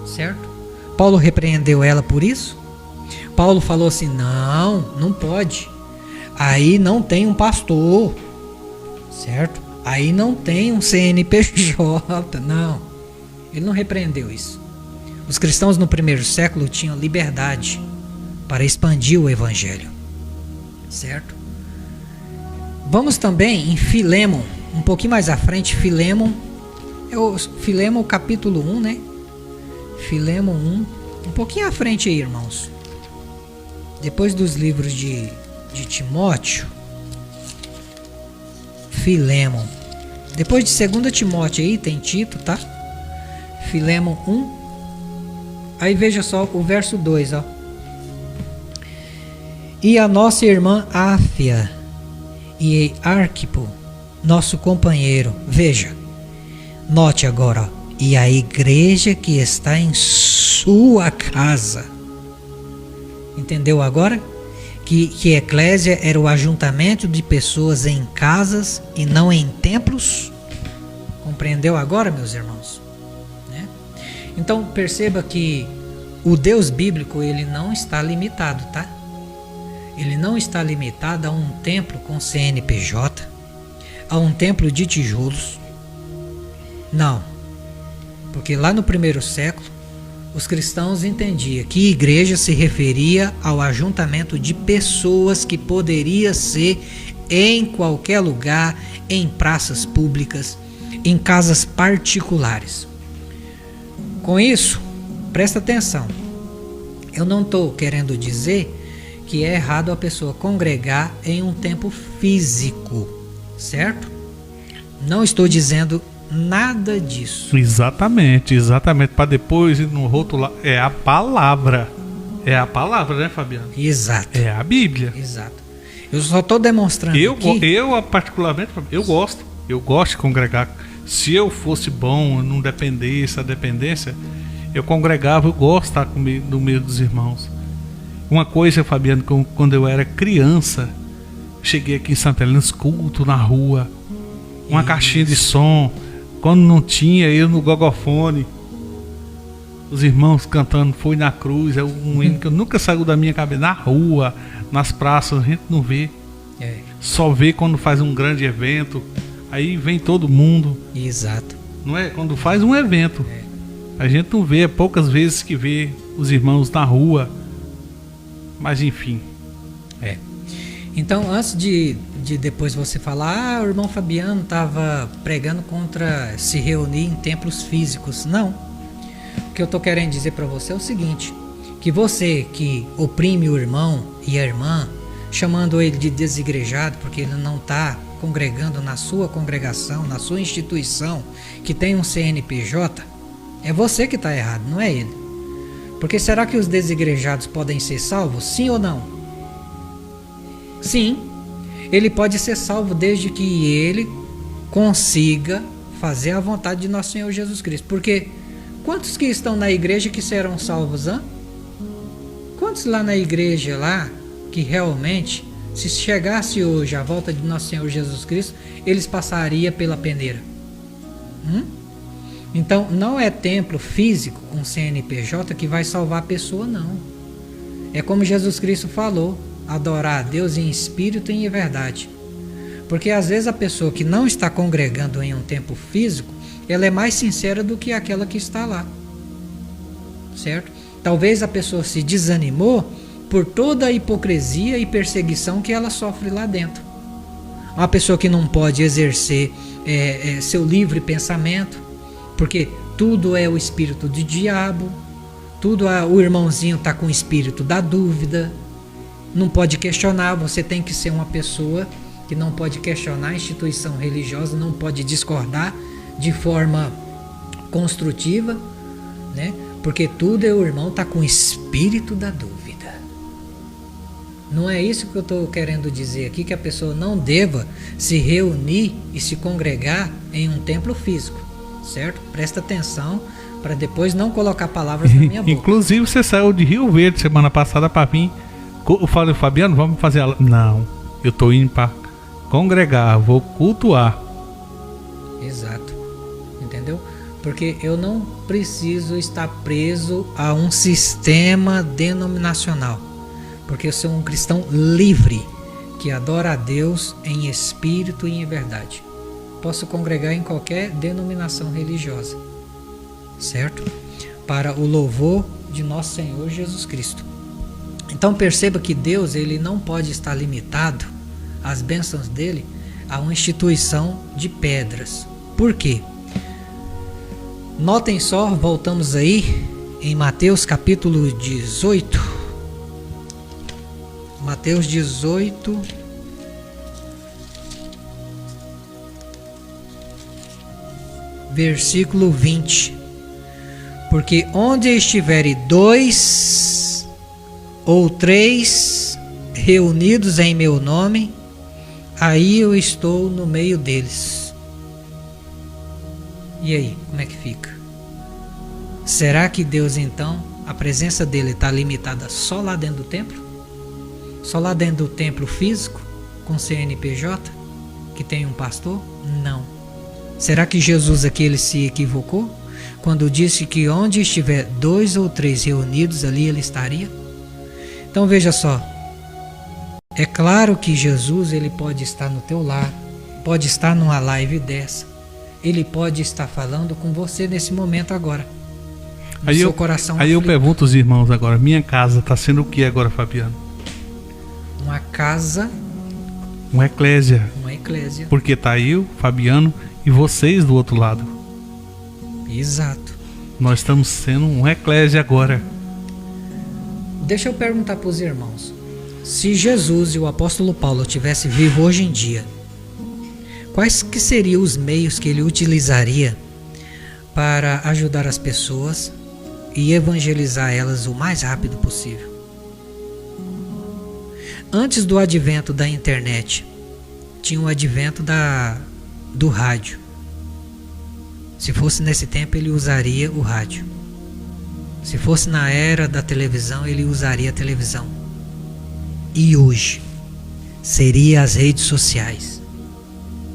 certo? Paulo repreendeu ela por isso? Paulo falou assim: não pode. Aí não tem um pastor, certo? Aí não tem um CNPJ, não. Ele não repreendeu isso. Os cristãos no primeiro século tinham liberdade para expandir o evangelho, certo? Vamos também em Filemon, um pouquinho mais à frente. Filemon, Filemon capítulo 1, né? Filemon 1, um pouquinho à frente aí, irmãos. Depois dos livros de Timóteo, Filemon. Depois de 2 Timóteo aí tem Tito, tá? Filemon 1. Aí veja só o verso 2, ó. E a nossa irmã Áfia e Arquipo, nosso companheiro. Veja, note agora, ó. E a igreja que está em sua casa. Entendeu agora? Que eclésia era o ajuntamento de pessoas em casas e não em templos. Compreendeu agora, meus irmãos? Né? Então perceba que o Deus bíblico, ele não está limitado, tá? Ele não está limitado a um templo com CNPJ, a um templo de tijolos. Não. Porque lá no primeiro século, os cristãos entendiam que igreja se referia ao ajuntamento de pessoas que poderia ser em qualquer lugar, em praças públicas, em casas particulares. Com isso, presta atenção. Eu não estou querendo dizer que é errado a pessoa congregar em um templo físico, certo? Não estou dizendo nada disso. Exatamente. Para depois ir no rótulo. É a palavra, né, Fabiano? Exato. É a Bíblia. Exato. Eu só estou demonstrando eu particularmente, eu gosto de congregar. Se eu fosse bom, não dependesse a dependência, eu congregava. Eu gosto de estar no meio dos irmãos. Uma coisa, Fabiano, quando eu era criança, cheguei aqui em Santa Helena, culto na rua, uma caixinha de som, quando não tinha, eu no gogofone, os irmãos cantando Foi na Cruz, é um hino que eu nunca saiu da minha cabeça, na rua, nas praças, a gente não vê, só vê quando faz um grande evento, aí vem todo mundo. Exato. Não é? Quando faz um evento, a gente não vê, é poucas vezes que vê os irmãos na rua, mas enfim. Então, antes de depois você falar, o irmão Fabiano estava pregando contra se reunir em templos físicos. Não. O que eu estou querendo dizer para você é o seguinte, que você que oprime o irmão e a irmã, chamando ele de desigrejado, porque ele não está congregando na sua congregação, na sua instituição, que tem um CNPJ, é você que está errado, não é ele. Porque será que os desigrejados podem ser salvos? Sim ou não? Sim, ele pode ser salvo desde que ele consiga fazer a vontade de nosso Senhor Jesus Cristo. Porque quantos que estão na igreja que serão salvos? Quantos lá na igreja lá que realmente, se chegasse hoje a volta de nosso Senhor Jesus Cristo, eles passariam pela peneira? Então não é templo físico com CNPJ que vai salvar a pessoa, não. É como Jesus Cristo falou, adorar a Deus em espírito e em verdade. Porque às vezes a pessoa que não está congregando em um templo físico, ela é mais sincera do que aquela que está lá. Certo? Talvez a pessoa se desanimou por toda a hipocrisia e perseguição que ela sofre lá dentro. Uma pessoa que não pode exercer seu livre pensamento, porque tudo é o espírito do diabo, o irmãozinho está com o espírito da dúvida, não pode questionar. Você tem que ser uma pessoa que não pode questionar a instituição religiosa, não pode discordar de forma construtiva, né? Porque tudo o irmão está com o espírito da dúvida. Não é isso que eu estou querendo dizer aqui, que a pessoa não deva se reunir e se congregar em um templo físico, certo? Presta atenção para depois não colocar palavras na minha boca. Inclusive você saiu de Rio Verde semana passada para vir. Eu falei, Fabiano, vamos fazer ela. Não, eu estou indo para congregar, vou cultuar. Exato, entendeu? Porque eu não preciso estar preso a um sistema denominacional, porque eu sou um cristão livre, que adora a Deus em espírito e em verdade. Posso congregar em qualquer denominação religiosa, certo? Para o louvor de nosso Senhor Jesus Cristo. Então perceba que Deus, ele não pode estar limitado, as bênçãos dele, a uma instituição de pedras. Por quê? Notem só, voltamos aí em Mateus capítulo 18. Mateus 18, versículo 20. Porque onde estiverem 2 ou 3 reunidos em meu nome, aí eu estou no meio deles. E aí, como é que fica? Será que Deus então, a presença dele está limitada só lá dentro do templo? Só lá dentro do templo físico, com CNPJ, que tem um pastor? Não. Será que Jesus aqui ele se equivocou? Quando disse que onde estiver 2 ou 3 reunidos, ali ele estaria? Então veja só, é claro que Jesus ele pode estar no teu lar, pode estar numa live dessa, ele pode estar falando com você nesse momento agora, no seu coração aflito. Eu pergunto aos irmãos agora, minha casa está sendo o que agora, Fabiano? Uma casa, uma eclésia. Uma eclésia. Porque está eu, Fabiano e vocês do outro lado. Exato. Nós estamos sendo uma eclésia agora. Deixa eu perguntar para os irmãos, se Jesus e o apóstolo Paulo tivessem vivo hoje em dia, quais que seriam os meios que ele utilizaria para ajudar as pessoas e evangelizar elas o mais rápido possível? Antes do advento da internet, tinha o advento do rádio. Se fosse nesse tempo, ele usaria o rádio, Se fosse na era da televisão, ele usaria a televisão. E hoje seria as redes sociais.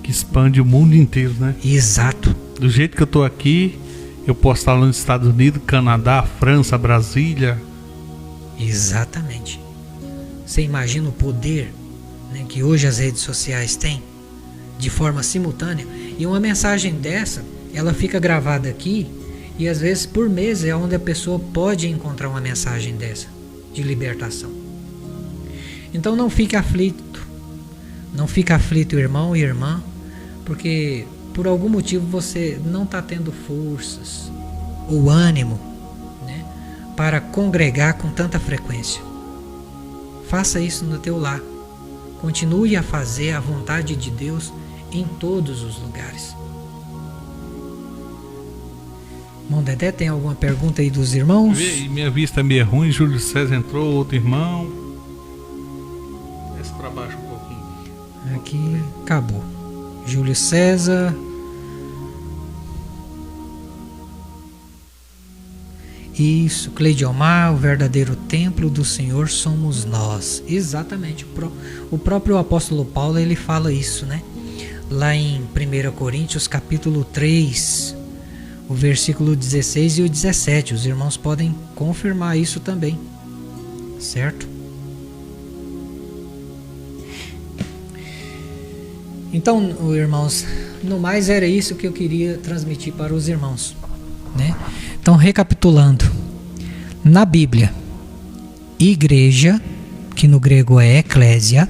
Que expande o mundo inteiro, né? Exato. Do jeito que eu tô aqui, eu posso estar lá nos Estados Unidos, Canadá, França, Brasília. Exatamente. Você imagina o poder, né, que hoje as redes sociais têm de forma simultânea? E uma mensagem dessa, ela fica gravada aqui e às vezes por mês é onde a pessoa pode encontrar uma mensagem dessa de libertação. Então não fique aflito. Não fique aflito, irmão e irmã, porque por algum motivo você não está tendo forças ou ânimo, né, para congregar com tanta frequência. Faça isso no teu lar. Continue a fazer a vontade de Deus em todos os lugares. Irmão Dedé, tem alguma pergunta aí dos irmãos? Minha vista é meio ruim. Júlio César entrou, outro irmão. Desce para baixo um pouquinho. Aqui acabou. Júlio César. Isso, Cleidiomar, o verdadeiro templo do Senhor somos nós. Exatamente. O próprio apóstolo Paulo, ele fala isso, né? Lá em 1 Coríntios capítulo 3, o versículo 16 e o 17. Os irmãos podem confirmar isso também. Certo? Então, irmãos, no mais era isso que eu queria transmitir para os irmãos, né? Então, recapitulando, na Bíblia, igreja, que no grego é eclésia,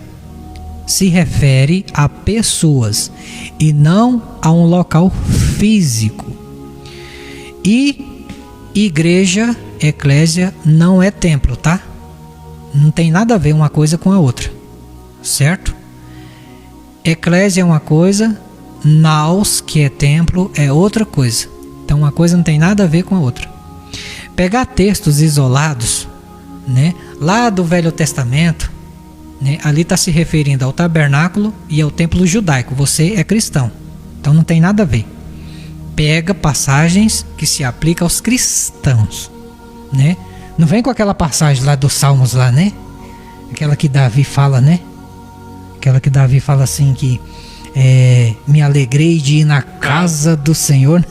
se refere a pessoas e não a um local físico. E igreja, eclésia, não é templo, tá? Não tem nada a ver uma coisa com a outra, certo? Eclésia é uma coisa, naos, que é templo, é outra coisa. Então uma coisa não tem nada a ver com a outra. Pegar textos isolados, né, lá do Velho Testamento, né, ali está se referindo ao tabernáculo e ao templo judaico. Você é cristão, então não tem nada a ver. Pega passagens que se aplicam aos cristãos, né? Não vem com aquela passagem lá dos Salmos lá, né? Aquela que Davi fala, né? Aquela que Davi fala assim que me alegrei de ir na casa do Senhor.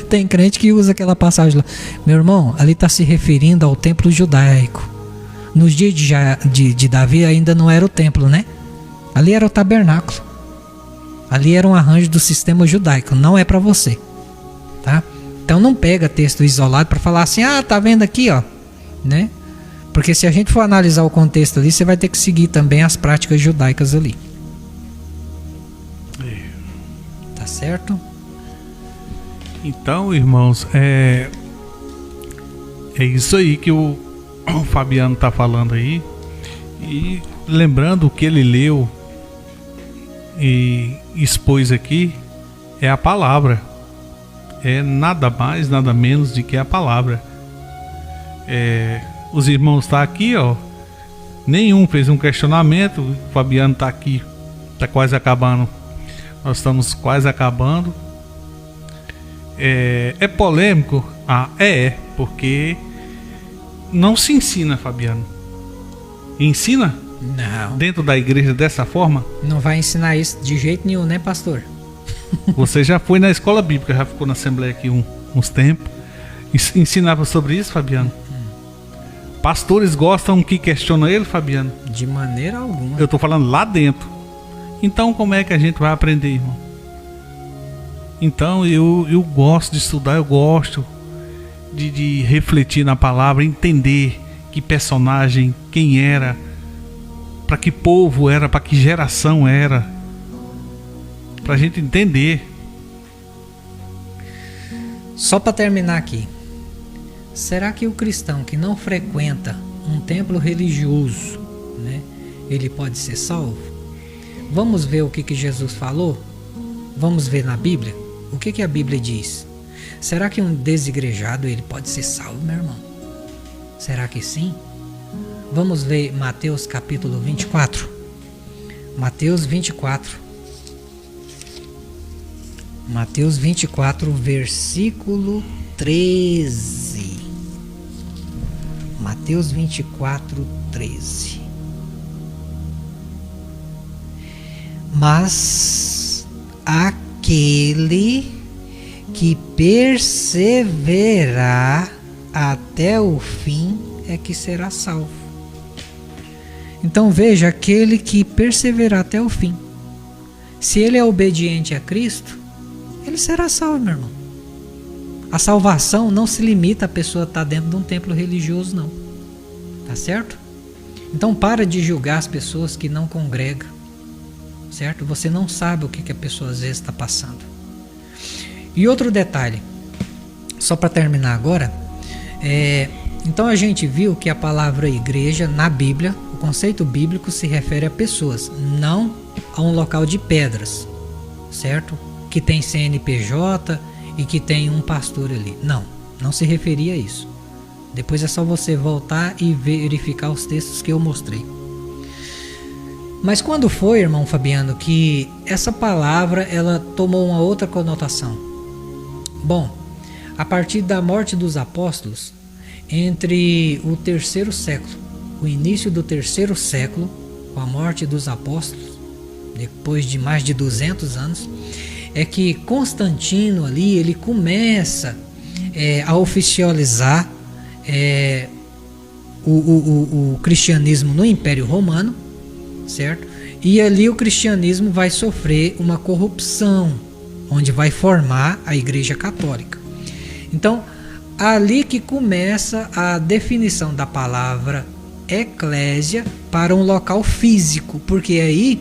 Tem crente que usa aquela passagem lá. Meu irmão, ali está se referindo ao templo judaico. Nos dias de Davi ainda não era o templo, né? Ali era o tabernáculo. Ali era um arranjo do sistema judaico. Não é para você, tá? Então não pega texto isolado para falar assim, tá vendo aqui, ó, né? Porque se a gente for analisar o contexto ali, você vai ter que seguir também as práticas judaicas ali. Tá certo? Então, irmãos, é isso aí que o Fabiano está falando aí. E lembrando o que ele leu e expôs aqui, é a palavra. É nada mais, nada menos de que a palavra. Os irmãos estão aqui, ó. Nenhum fez um questionamento. O Fabiano está aqui, está quase acabando. Nós estamos quase acabando. É polêmico? Porque não se ensina, Fabiano. Ensina? Não. Dentro da igreja dessa forma? Não vai ensinar isso de jeito nenhum, né, pastor? Você já foi na escola bíblica, já ficou na assembleia aqui uns tempos. Ensinava sobre isso, Fabiano? Pastores gostam que questiona ele, Fabiano? De maneira alguma. Eu tô falando lá dentro. Então como é que a gente vai aprender, irmão? Então eu gosto de estudar, eu gosto de refletir na palavra, entender que personagem, quem era, para que povo era, para que geração era, para a gente entender. Só para terminar aqui, será que o cristão que não frequenta um templo religioso, né, ele pode ser salvo? Vamos ver o que Jesus falou? Vamos ver na Bíblia? O que a Bíblia diz? Será que um desigrejado ele pode ser salvo, meu irmão? Será que sim? Vamos ver Mateus capítulo 24. Mateus 24. Mateus 24, versículo 13. Mateus 24, 13. Mas aquele que perseverar até o fim é que será salvo. Então veja, aquele que perseverar até o fim. Se ele é obediente a Cristo, ele será salvo, meu irmão. A salvação não se limita a pessoa estar dentro de um templo religioso, não. Tá certo? Então para de julgar as pessoas que não congregam. Certo? Você não sabe o que a pessoa às vezes está passando. E outro detalhe, só para terminar agora, então a gente viu que a palavra igreja na Bíblia, o conceito bíblico se refere a pessoas, não a um local de pedras, certo? Que tem CNPJ e que tem um pastor ali. Não se referia a isso. Depois é só você voltar e verificar os textos que eu mostrei. Mas quando foi, irmão Fabiano, que essa palavra ela tomou uma outra conotação? Bom, a partir da morte dos apóstolos, entre o terceiro século, o início do terceiro século, com a morte dos apóstolos, depois de mais de 200 anos, é que Constantino ali, ele começa a oficializar o cristianismo no Império Romano, certo? E ali o cristianismo vai sofrer uma corrupção, onde vai formar a Igreja Católica. Então, ali que começa a definição da palavra eclésia para um local físico, porque aí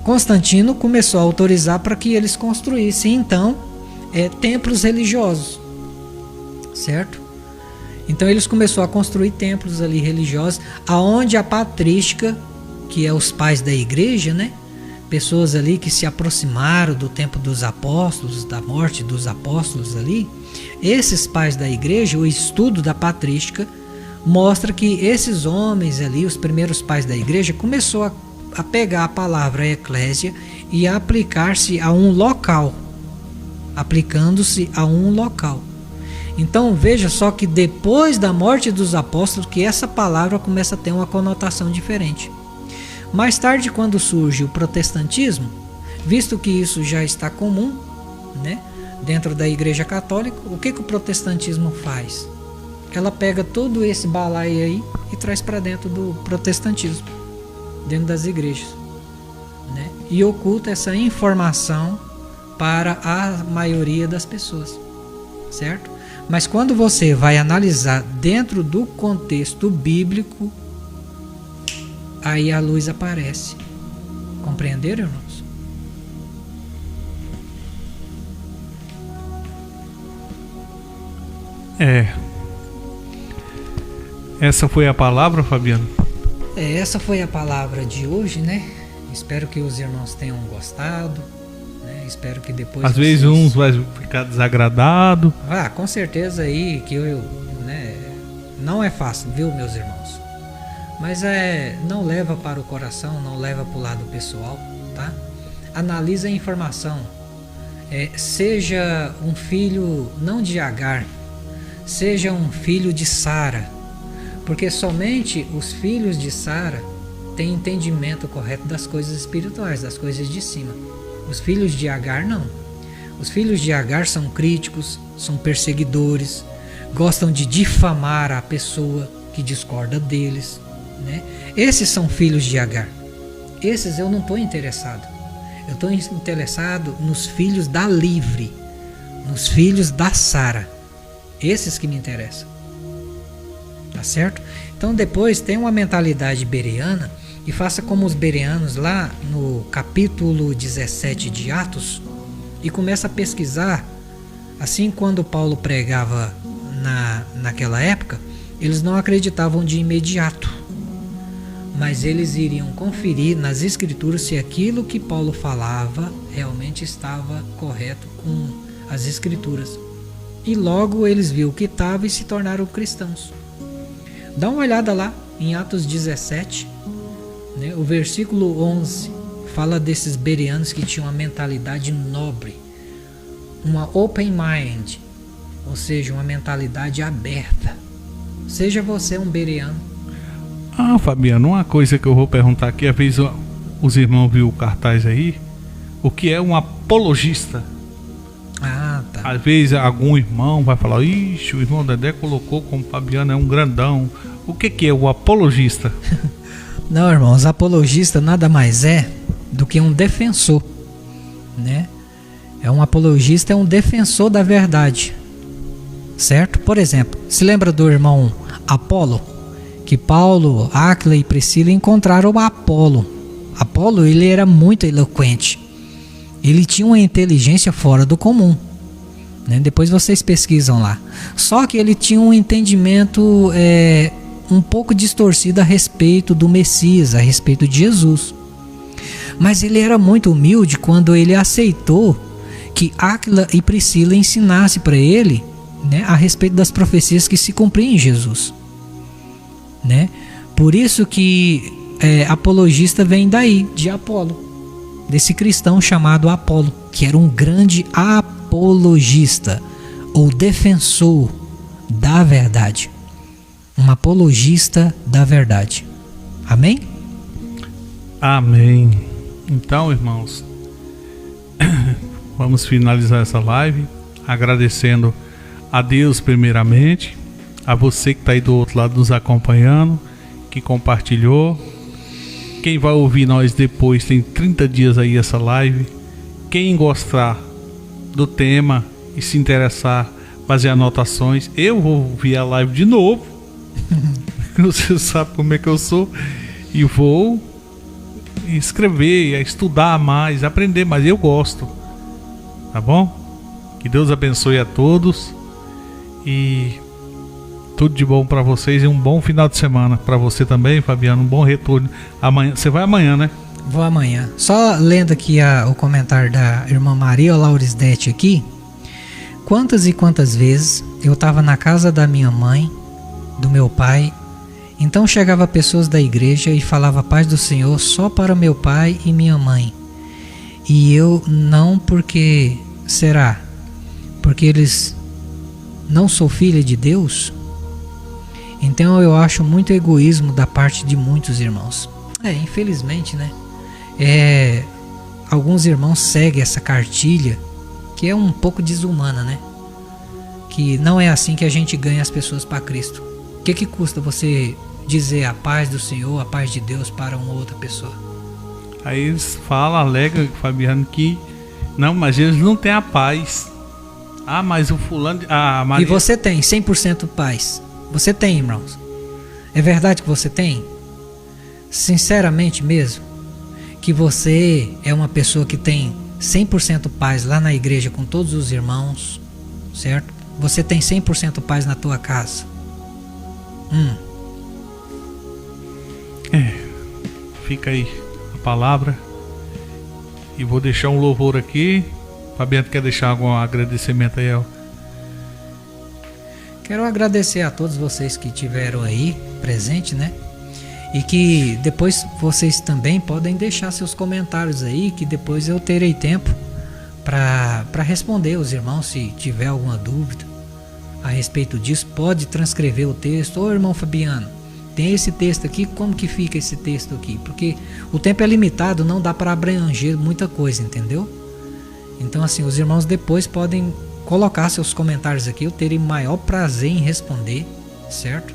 Constantino começou a autorizar para que eles construíssem então templos religiosos, certo? Então eles começaram a construir templos ali religiosos, aonde a patrística, que é os pais da igreja, né? Pessoas ali que se aproximaram do tempo dos apóstolos, da morte dos apóstolos ali, esses pais da igreja, o estudo da patrística mostra que esses homens ali, os primeiros pais da igreja, começou a pegar a palavra eclésia e a aplicar-se a um local, aplicando-se a um local. Então veja só que depois da morte dos apóstolos que essa palavra começa a ter uma conotação diferente. Mais tarde, quando surge o protestantismo, visto que isso já está comum, né, dentro da Igreja Católica, o que o protestantismo faz? Ela pega todo esse balaio aí e traz para dentro do protestantismo, dentro das igrejas, né, e oculta essa informação para a maioria das pessoas, certo? Mas quando você vai analisar dentro do contexto bíblico, aí a luz aparece. Compreenderam, irmãos? Essa foi a palavra, Fabiano? Essa foi a palavra de hoje, né? Espero que os irmãos tenham gostado, né? Espero que depois... Às vezes uns vai ficar desagradado. Com certeza aí que né? Não é fácil, viu, meus irmãos? Mas não leva para o coração, não leva para o lado pessoal, tá? Analisa a informação. Seja um filho não de Agar, seja um filho de Sara, porque somente os filhos de Sara têm entendimento correto das coisas espirituais, das coisas de cima. Os filhos de Agar não. Os filhos de Agar são críticos, são perseguidores, gostam de difamar a pessoa que discorda deles, né? Esses são filhos de Agar. Esses eu não estou interessado. Eu estou interessado nos filhos da Livre, nos filhos da Sara. Esses que me interessam. Tá certo? Então depois tem uma mentalidade bereana e faça como os bereanos lá no capítulo 17 de Atos e começa a pesquisar. Assim, quando Paulo pregava naquela época, eles não acreditavam de imediato, mas eles iriam conferir nas escrituras se aquilo que Paulo falava realmente estava correto com as escrituras. E logo eles viram que estava e se tornaram cristãos. Dá uma olhada lá em Atos 17, né? O versículo 11 fala desses bereanos que tinham uma mentalidade nobre, uma open mind, ou seja, uma mentalidade aberta, Seja você um bereano. Ah, Fabiano, uma coisa que eu vou perguntar aqui, às vezes os irmãos viram o cartaz aí, o que é um apologista? Ah, tá. Às vezes algum irmão vai falar, ixi, o irmão Dedé colocou como Fabiano é um grandão. O que é o apologista? Não, irmãos, apologista nada mais é do que um defensor, né? Um apologista é um defensor da verdade, certo? Por exemplo, se lembra do irmão Apolo? Que Paulo, Áquila e Priscila encontraram Apolo. Apolo, ele era muito eloquente. Ele tinha uma inteligência fora do comum, né? Depois vocês pesquisam lá. Só que ele tinha um entendimento um pouco distorcido a respeito do Messias, a respeito de Jesus. Mas ele era muito humilde quando ele aceitou que Áquila e Priscila ensinassem para ele, né, a respeito das profecias que se cumpriam em Jesus, né? Por isso que apologista vem daí, de Apolo, desse cristão chamado Apolo, que era um grande apologista ou defensor da verdade, um apologista da verdade. Amém? Amém. Então, irmãos, vamos finalizar essa live agradecendo a Deus primeiramente, a você que está aí do outro lado nos acompanhando, que compartilhou. Quem vai ouvir nós depois, tem 30 dias aí essa live. Quem gostar do tema e se interessar, fazer anotações, eu vou ouvir a live de novo. Você sabe como é que eu sou. E vou escrever, estudar mais, aprender mais. Eu gosto. Tá bom? Que Deus abençoe a todos. E tudo de bom para vocês e um bom final de semana para você também, Fabiano. Um bom retorno. Amanhã, você vai amanhã, né? Vou amanhã. Só lendo aqui o comentário da irmã Maria Laurisdete aqui. Quantas e quantas vezes eu estava na casa da minha mãe, do meu pai, então chegava pessoas da igreja e falava a paz do Senhor só para meu pai e minha mãe. E eu não, porque será? Porque eles não sou filha de Deus? Então eu acho muito egoísmo da parte de muitos irmãos. Infelizmente, né? Alguns irmãos seguem essa cartilha que é um pouco desumana, né? Que não é assim que a gente ganha as pessoas para Cristo. O que custa você dizer a paz do Senhor, a paz de Deus para uma outra pessoa? Aí eles falam, alegam, Fabiano, que não, mas eles não têm a paz. Ah, mas o fulano... Ah, Maria... E você tem 100% paz. Você tem, irmãos. É verdade que você tem? Sinceramente mesmo, que você é uma pessoa que tem 100% paz lá na igreja com todos os irmãos, certo? Você tem 100% paz na tua casa. Fica aí a palavra. E vou deixar um louvor aqui. Fabiano, quer deixar algum agradecimento aí? Quero agradecer a todos vocês que estiveram aí presente, né? E que depois vocês também podem deixar seus comentários aí, que depois eu terei tempo para responder os irmãos. Se tiver alguma dúvida a respeito disso, pode transcrever o texto. Ô irmão Fabiano, tem esse texto aqui, como que fica esse texto aqui? Porque o tempo é limitado, não dá para abranger muita coisa, entendeu? Então assim, os irmãos depois podem colocar seus comentários aqui, eu terei maior prazer em responder, certo?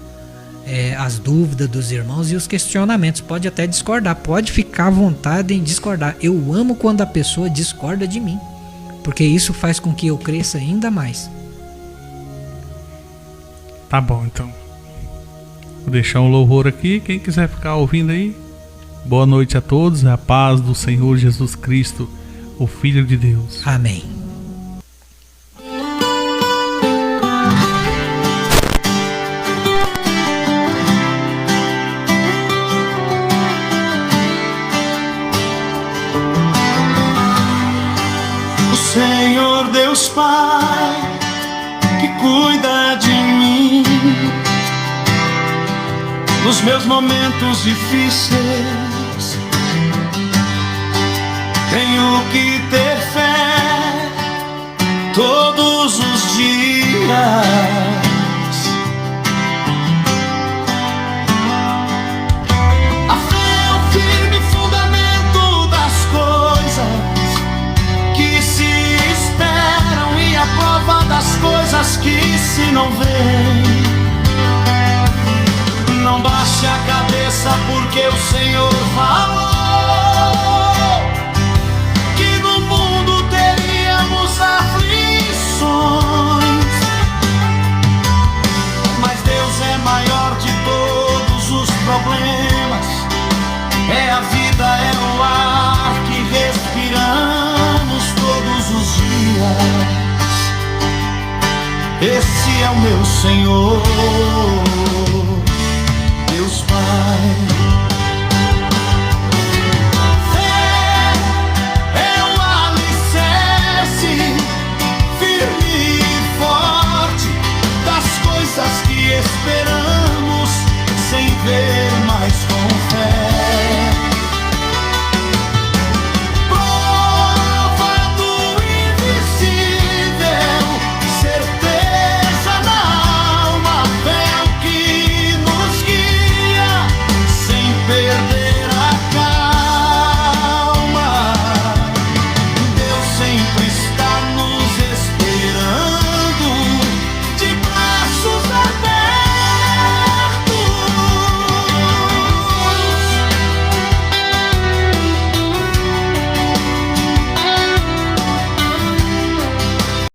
As dúvidas dos irmãos e os questionamentos. Pode até discordar, pode ficar à vontade em discordar. Eu amo quando a pessoa discorda de mim, porque isso faz com que eu cresça ainda mais. Tá bom, então vou deixar um louvor aqui. Quem quiser ficar ouvindo aí, boa noite a todos. A paz do Senhor Jesus Cristo, o Filho de Deus. Amém. Senhor Deus Pai, que cuida de mim nos meus momentos difíceis, tenho que ter fé todos os dias. a cabeça porque o Senhor falou que no mundo teríamos aflições, mas Deus é maior de todos os problemas. É a vida, é o ar que respiramos todos os dias. Esse é o meu Senhor, Deus Pai. Fé é o alicerce firme e forte das coisas que esperamos sem ver mais com